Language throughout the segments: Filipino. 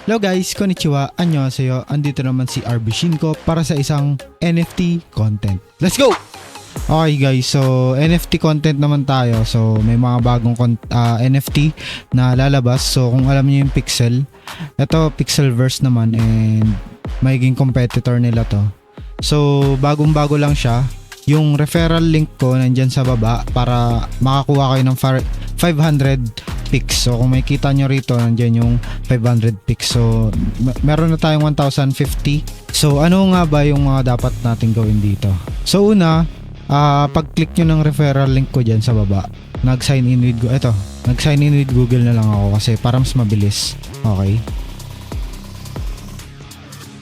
Hello guys, konnichiwa, annyeonghaseyo. Andito naman si RB Shinko para sa isang NFT content. Let's go! Okay guys, so NFT content naman tayo. So may mga bagong NFT na lalabas. So kung alam niyo yung Pixel, ito Pixelverse naman and magiging competitor nila to. So bagong-bago lang siya. Yung referral link ko nandyan sa baba para makakuha kayo ng 500 picks. So kung makikita nyo rito, nandyan yung 500 picks. So meron na tayong 1,050. So ano nga ba yung mga dapat natin gawin dito? So una, pag-click nyo ng referral link ko dyan sa baba, nag-sign in with nag-sign in with Google na lang ako kasi para mas mabilis. Okay.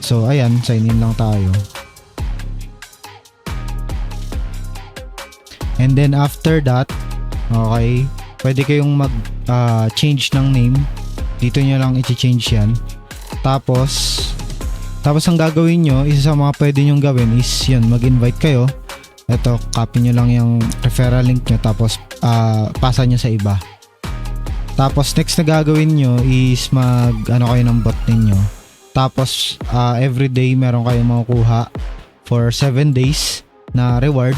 So ayan, sign in lang tayo. And then after that, okay, pwede kayong mag-change ng name. Dito nyo lang i-change yan. Tapos ang gagawin nyo, isa sa mga pwede nyong gawin is yun, mag-invite kayo. Ito, copy nyo lang yung referral link nyo tapos pasa nyo sa iba. Tapos next na gagawin nyo is kayo ng bot ninyo. Tapos everyday meron kayong makukuha for 7 days na reward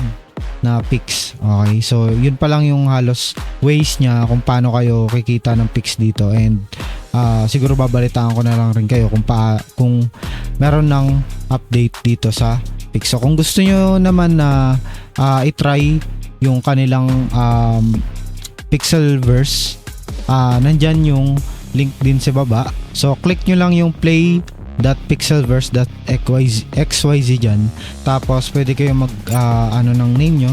na picks. Okay, so yun pa lang yung halos ways niya kung paano kayo kikita ng picks dito, and siguro babalitaan ko na lang rin kayo kung meron ng update dito sa picks. So kung gusto nyo naman na i-try yung kanilang Pixelverse, nandyan yung link din sa baba. So click nyo lang yung play.pixelverse.xyz dyan. Tapos pwede kayo mag ng name nyo.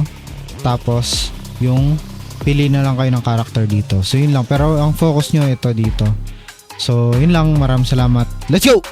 Tapos yung pili na lang kayo ng character dito. So yun lang. Pero ang focus nyo ito dito. So yun lang. Maraming salamat. Let's go!